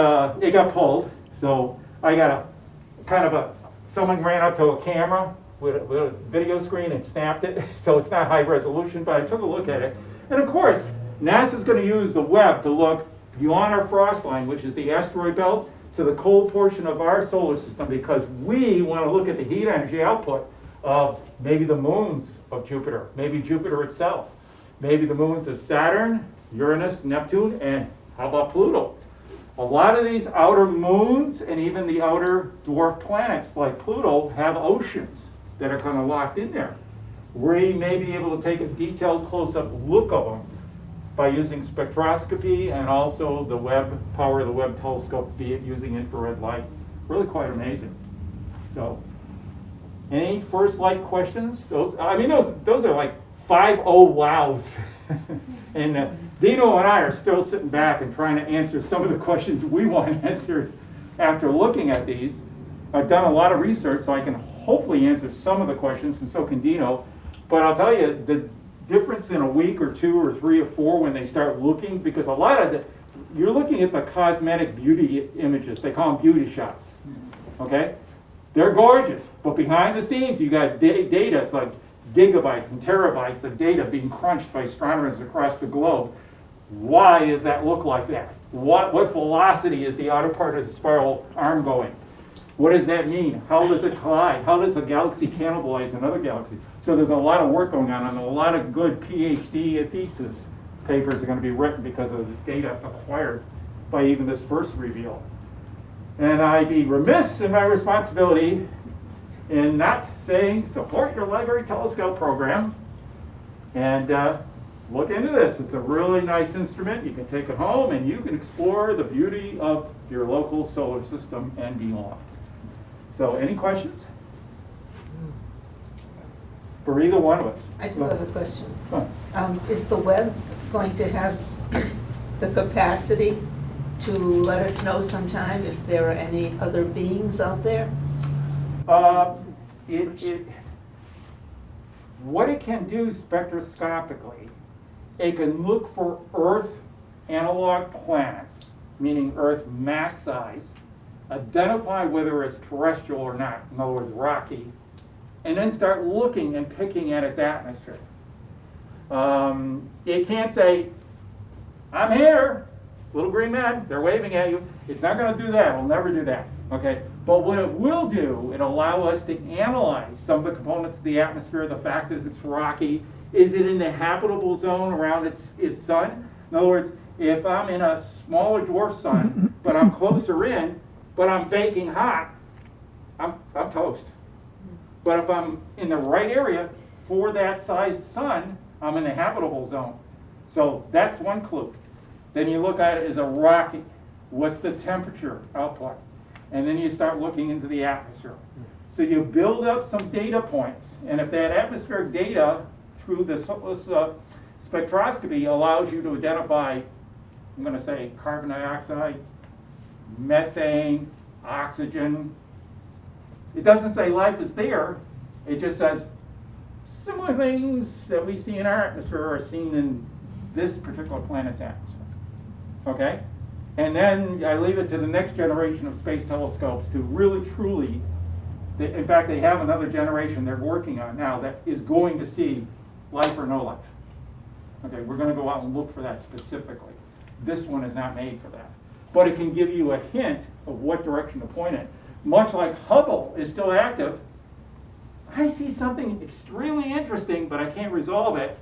it got pulled, so I got someone ran up to a camera with a video screen and snapped it, so it's not high resolution, but I took a look at it. And of course, NASA's going to use the Webb to look beyond our frost line, which is the asteroid belt, to the cold portion of our solar system, because we want to look at the heat energy output of maybe the moons of Jupiter, maybe Jupiter itself, maybe the moons of Saturn, Uranus, Neptune, and how about Pluto? A lot of these outer moons and even the outer dwarf planets like Pluto have oceans that are kind of locked in there. We may be able to take a detailed close-up look of them by using spectroscopy and also the power of the Webb Telescope using infrared light. Really quite amazing. So, any first light questions? Those are like 5-0 wows. And Dino and I are still sitting back and trying to answer some of the questions we want answered after looking at these. I've done a lot of research, so I can hopefully answer some of the questions, and so can Dino. But I'll tell you, the difference in a week or 2 or 3 or 4 when they start looking, because a lot of you're looking at the cosmetic beauty images. They call them beauty shots. Okay? They're gorgeous, but behind the scenes you got data. It's like gigabytes and terabytes of data being crunched by astronomers across the globe. Why does that look like that? What velocity is the outer part of the spiral arm going? What does that mean? How does it collide? How does a galaxy cannibalize another galaxy? So there's a lot of work going on, and a lot of good PhD thesis papers are going to be written because of the data acquired by even this first reveal. And I'd be remiss in my responsibility in not saying support your library telescope program and look into this. It's a really nice instrument. You can take it home and you can explore the beauty of your local solar system and beyond. So any questions? For either one of us?
I do have a question.
Huh.
Is the Webb going to have the capacity to let us know sometime if there are any other beings out there?
What it can do spectroscopically, it can look for Earth analog planets, meaning Earth mass size, identify whether it's terrestrial or not, in other words, rocky, and then start looking and picking at its atmosphere. It can't say, I'm here, little green men, they're waving at you. It's not going to do that. It'll never do that. Okay? But what it will do, it'll allow us to analyze some of the components of the atmosphere, the fact that it's rocky. Is it in the habitable zone around its sun? In other words, if I'm in a smaller dwarf sun, but I'm closer in, but I'm baking hot, I'm toast. But if I'm in the right area for that sized sun, I'm in the habitable zone. So that's one clue. Then you look at it as a rocky. What's the temperature output? And then you start looking into the atmosphere. So you build up some data points. And if that atmospheric data through this spectroscopy allows you to identify, I'm going to say carbon dioxide, methane, oxygen. It doesn't say life is there. It just says similar things that we see in our atmosphere are seen in this particular planet's atmosphere. Okay? And then I leave it to the next generation of space telescopes to really truly, in fact, they have another generation they're working on now that is going to see life or no life. Okay, we're going to go out and look for that specifically. This one is not made for that. But it can give you a hint of what direction to point it. Much like Hubble is still active, I see something extremely interesting, but I can't resolve it.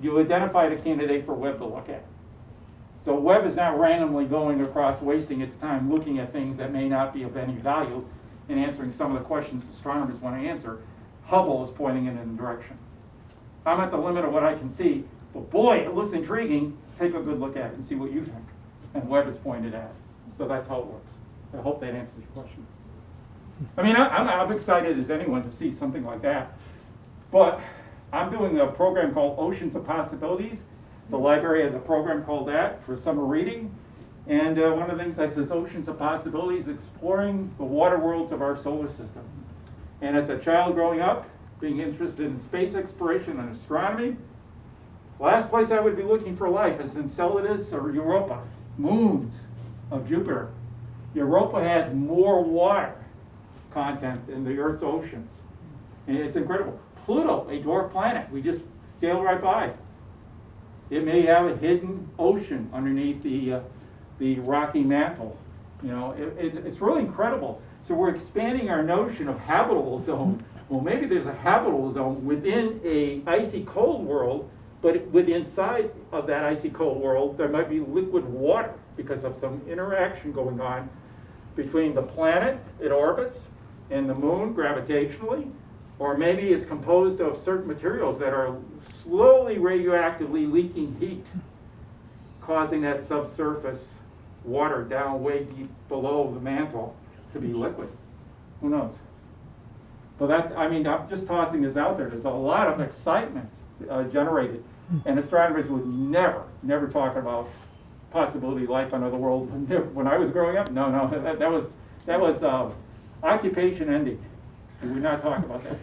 You identified a candidate for Webb to look at. So Webb is not randomly going across, wasting its time looking at things that may not be of any value and answering some of the questions astronomers want to answer. Hubble is pointing in a direction. I'm at the limit of what I can see, but boy, it looks intriguing. Take a good look at it and see what you think. And Webb is pointed at. So that's how it works. I hope that answers your question. I mean, I'm excited as anyone to see something like that. But I'm doing a program called Oceans of Possibilities. The library has a program called that for summer reading. And one of the things I says, Oceans of Possibilities, exploring the water worlds of our solar system. And as a child growing up, being interested in space exploration and astronomy, last place I would be looking for life is Enceladus or Europa, moons of Jupiter. Europa has more water content in the Earth's oceans. And it's incredible. Pluto, a dwarf planet, we just sailed right by. It may have a hidden ocean underneath the rocky mantle. You know, it's really incredible. So we're expanding our notion of habitable zone. Well, maybe there's a habitable zone within a icy cold world, but inside of that icy cold world, there might be liquid water because of some interaction going on between the planet it orbits and the moon gravitationally, or maybe it's composed of certain materials that are slowly radioactively leaking heat, causing that subsurface water down way deep below the mantle to be liquid. Who knows? But I'm just tossing this out there. There's a lot of excitement generated, and astronomers would never talk about possibility of life on other world. When I was growing up, no, that was occupation ending. We would not talk about that.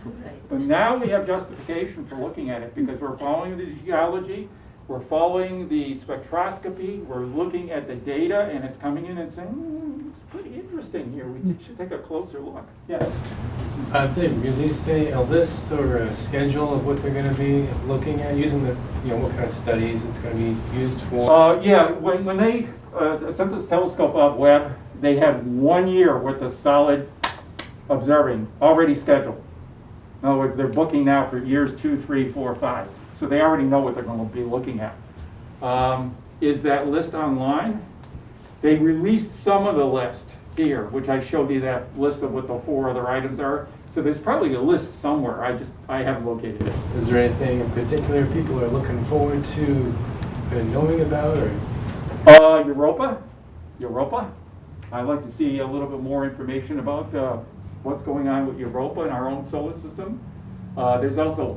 But now we have justification for looking at it because we're following the geology, we're following the spectroscopy, we're looking at the data, and it's coming in and saying, it's pretty interesting here. We should take a closer look. Yes?
They released a list or a schedule of what they're going to be looking at, using what kind of studies it's going to be used for?
Yeah, when they sent this telescope up, Webb, they had 1 year worth of solid observing already scheduled. In other words, they're booking now for years 2, 3, 4, 5. So they already know what they're going to be looking at. Is that list online? They released some of the list here, which I showed you that list of what the 4 other items are. So there's probably a list somewhere. I haven't located it.
Is there anything in particular people are looking forward to knowing about? Or
Europa. I'd like to see a little bit more information about what's going on with Europa in our own solar system. There's also,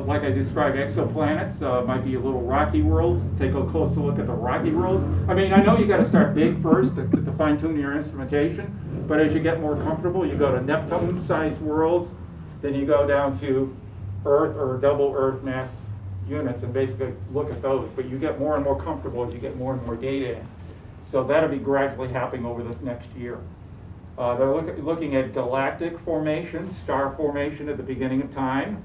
like I described, exoplanets. Might be a little rocky worlds. Take a closer look at the rocky worlds. I mean, I know you got to start big first to fine-tune your instrumentation, but as you get more comfortable, you go to Neptune-sized worlds, then you go down to Earth or double Earth mass units and basically look at those, but you get more and more comfortable as you get more and more data in. So that'll be gradually happening over this next year. They're looking at galactic formation, star formation at the beginning of time.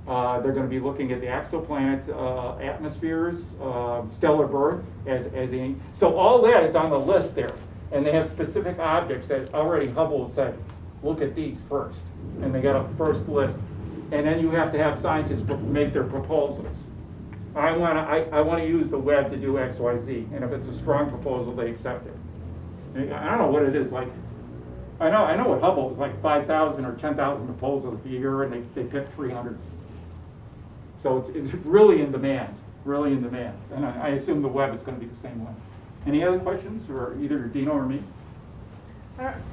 They're going to be looking at the exoplanet atmospheres, stellar birth, so all that is on the list there. And they have specific objects that already Hubble said, look at these first. And they got a first list. And then you have to have scientists make their proposals. I want to use the Webb to do X, Y, Z. And if it's a strong proposal, they accept it. I don't know what it is like. I know what Hubble is like 5,000 or 10,000 proposals a year, and they pick 300. So it's really in demand, really in demand. And I assume the Webb is going to be the same way. Any other questions, or either Dino or me?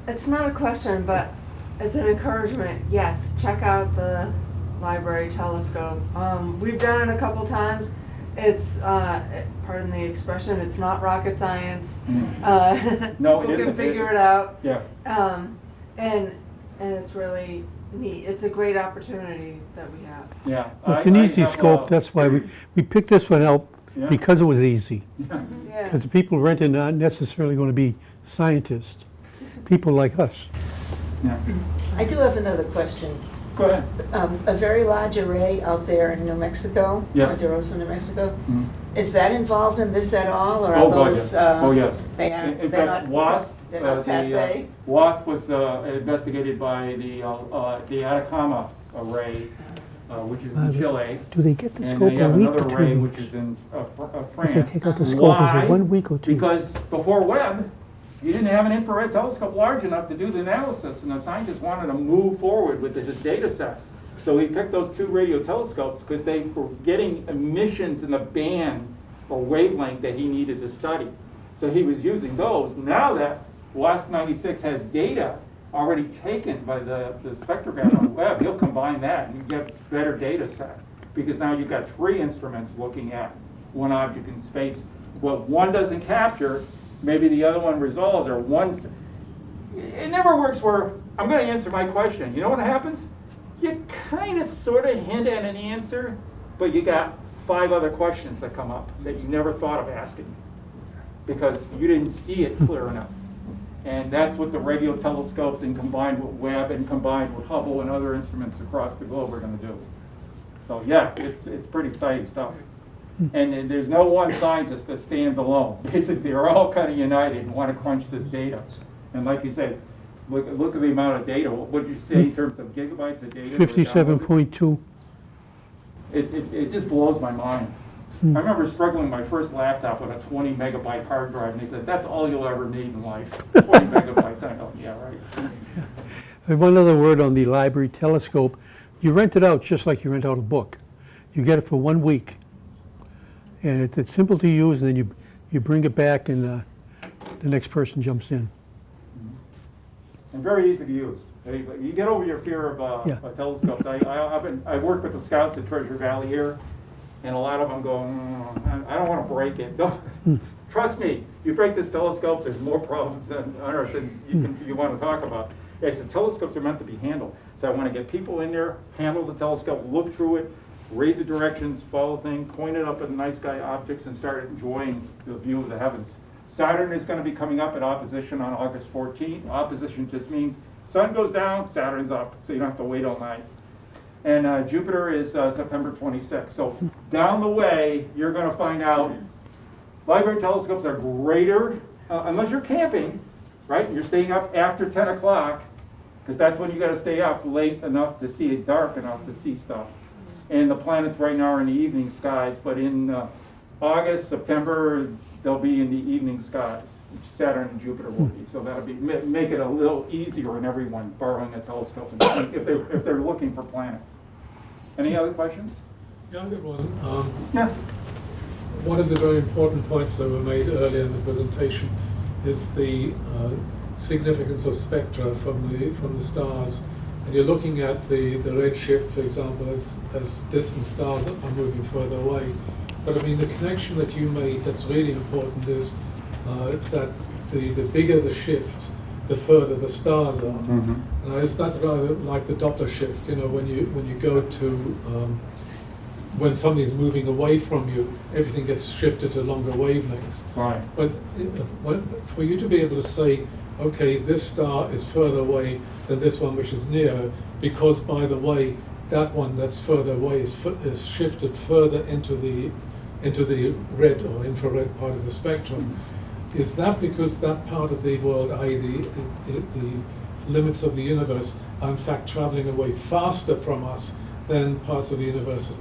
It's not a question, but it's an encouragement. Yes, check out the library telescope. We've done it a couple times. It's, pardon the expression, it's not rocket science.
No,
people
it isn't.
can figure it out.
Yeah.
And it's really neat. It's a great opportunity that we have.
Yeah.
Well, it's an easy scope, that's why we picked this one out,
Yeah.
because it was easy.
Yeah.
Because the people renting aren't necessarily going to be scientists, people like us.
Yeah.
I do have another question.
Go ahead.
A very large array out there in New Mexico,
Yes.
Ponderosa, New Mexico.
Mhm.
Is that involved in this at all, or
Oh,
are
God,
those?
yes. Oh, yes.
They are.
In
They're
fact,
not.
WASP,
They're not passe.
WASP was investigated by the Atacama array, which is in Chile.
Do they get the
And
scope
they
a
have
week
another
or
array
2
which
weeks?
is in
If
France.
they take out the scope, is
Why?
it 1 week or 2?
Because before Webb, you didn't have an infrared telescope large enough to do the analysis, and the scientists wanted to move forward with his data set. So he picked those 2 radio telescopes because they were getting emissions in the band or wavelength that he needed to study. So he was using those. Now that WASP 96 has data already taken by the spectrograph on Webb, he'll combine that and you get better data set. Because now you've got 3 instruments looking at one object in space. What one doesn't capture, maybe the other one resolves, or it never works where, I'm going to answer my question. You know what happens? You kind of sort of hint at an answer, but you got 5 other questions that come up that you never thought of asking because you didn't see it clear enough. And that's what the radio telescopes and combined with Webb and combined with Hubble and other instruments across the globe are going to do. So yeah, it's pretty exciting stuff. And there's no one scientist that stands alone. Basically, they're all kind of united and want to crunch this data. And like you said, look at the amount of data. What did you say in terms of gigabytes of data?
57.2.
It just blows my mind. I remember struggling with my first laptop with a 20 megabyte hard drive, and they said, that's all you'll ever need in life, 20 megabytes. I know, yeah, right.
And one other word on the library telescope. You rent it out just like you rent out a book. You get it for 1 week. And it's simple to use, and then you bring it back, and the next person jumps in.
And very easy to use. You get over your fear of telescopes. I worked with the scouts at Treasure Valley here, and a lot of them go, I don't want to break it. No, trust me, you break this telescope, there's more problems on Earth than you want to talk about. Yeah, so telescopes are meant to be handled. So I want to get people in there, handle the telescope, look through it, read the directions, follow things, point it up at night sky objects, and start enjoying the view of the heavens. Saturn is going to be coming up at opposition on August 14th. Opposition just means sun goes down, Saturn's up, so you don't have to wait all night. And Jupiter is September 26th. So down the way, you're going to find out library telescopes are greater, unless you're camping, right? You're staying up after 10 o'clock, because that's when you got to stay up late enough to see it, dark enough to see stuff. And the planets right now are in the evening skies, but in August, September, they'll be in the evening skies. Saturn and Jupiter will be, so that'll be make it a little easier on everyone borrowing a telescope if they're looking for planets. Any other questions?
Yeah, I've got one.
Yeah.
One of the very important points that were made earlier in the presentation is the significance of spectra from the stars. And you're looking at the redshift, for example, as distant stars are moving further away. But I mean, the connection that you made that's really important is that the bigger the shift, the further the stars are.
Mm-hmm.
Is that rather like the Doppler shift? You know, when you go to when something's moving away from you, everything gets shifted to longer wavelengths.
Right.
But for you to be able to say, okay, this star is further away than this one which is nearer, because, by the way, that one that's further away is shifted further into the red or infrared part of the spectrum. Is that because that part of the world, i.e. the limits of the universe, are in fact traveling away faster from us than parts of the universe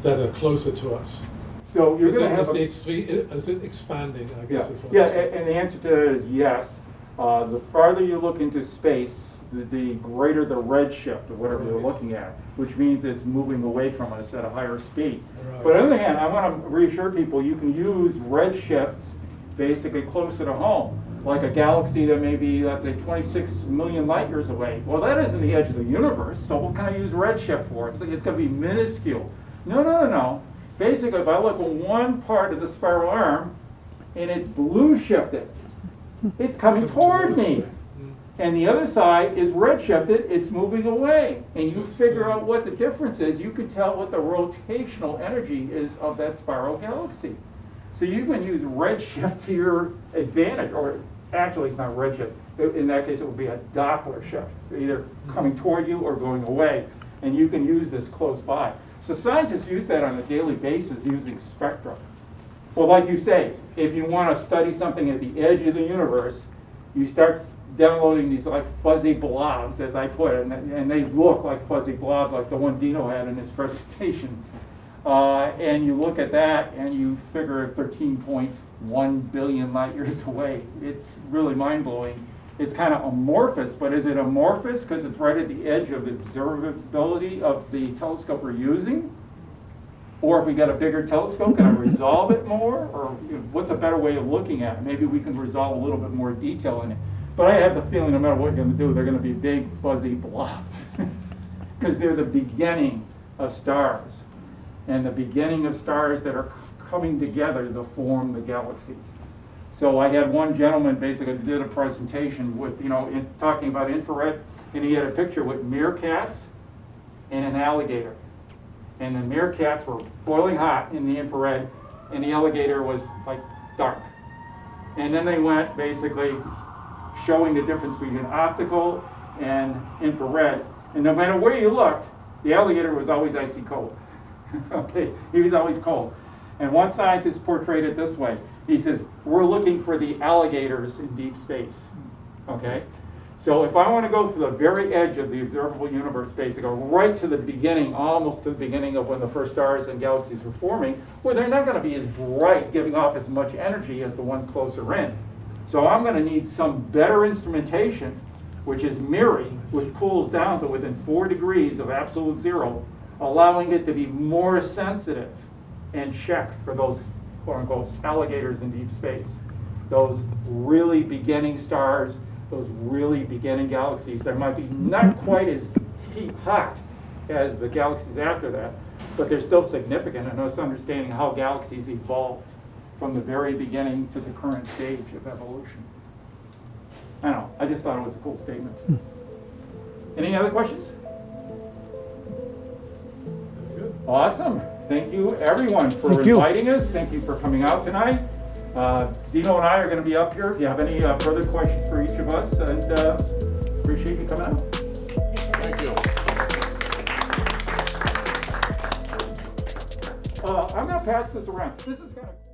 that are closer to us?
So you're
Is
going to have
is it expanding, I guess is what
yeah,
I'm saying.
and the answer to that is yes. The farther you look into space, the greater the redshift of whatever you're
Right.
looking at, which means it's moving away from us at a higher speed.
Right.
But on the other hand, I want to reassure people you can use redshifts basically closer to home, like a galaxy that may be, let's say, 26 million light years away. Well, that isn't the edge of the universe, so what can I use redshift for? It's going to be minuscule. No. Basically, if I look at one part of the spiral arm and it's blue shifted, it's coming toward me. And the other side is red shifted, it's moving away. And you figure out what the difference is, you can tell what the rotational energy is of that spiral galaxy. So you can use redshift to your advantage, or actually it's not redshift. In that case, it would be a Doppler shift, either coming toward you or going away. And you can use this close by. So scientists use that on a daily basis using spectra. Well, like you say, if you want to study something at the edge of the universe, you start downloading these like fuzzy blobs, as I put it, and they look like fuzzy blobs like the one Dino had in his presentation. And you look at that and you figure 13.1 billion light years away. It's really mind-blowing. It's kind of amorphous, but is it amorphous because it's right at the edge of observability of the telescope we're using? Or if we got a bigger telescope, can I resolve it more? Or what's a better way of looking at it? Maybe we can resolve a little bit more detail in it. But I have the feeling no matter what you're going to do, they're going to be big fuzzy blobs because they're the beginning of stars. And the beginning of stars that are coming together to form the galaxies. So I had one gentleman basically did a presentation with, talking about infrared, and he had a picture with meerkats and an alligator. And the meerkats were boiling hot in the infrared, and the alligator was like dark. And then they went basically showing the difference between optical and infrared. And no matter where you looked, the alligator was always icy cold. Okay, he was always cold. And one scientist portrayed it this way. He says, we're looking for the alligators in deep space. Okay? So if I want to go for the very edge of the observable universe, basically, right to the beginning, almost to the beginning of when the first stars and galaxies were forming, well, they're not going to be as bright, giving off as much energy as the ones closer in. So I'm going to need some better instrumentation, which is MIRI, which cools down to within 4 degrees of absolute zero, allowing it to be more sensitive and check for those quote-unquote alligators in deep space. Those really beginning stars, those really beginning galaxies that might be not quite as hot as the galaxies after that, but they're still significant in us understanding how galaxies evolved from the very beginning to the current stage of evolution. I don't know, I just thought it was a cool statement. Any other questions?
Good.
Awesome. Thank you, everyone, for
Thank you.
inviting us. Thank you for coming out tonight. Dino and I are going to be up here if you have any further questions for each of us, and appreciate you coming out.
Thank you.
I'm going to pass this around. This is kind of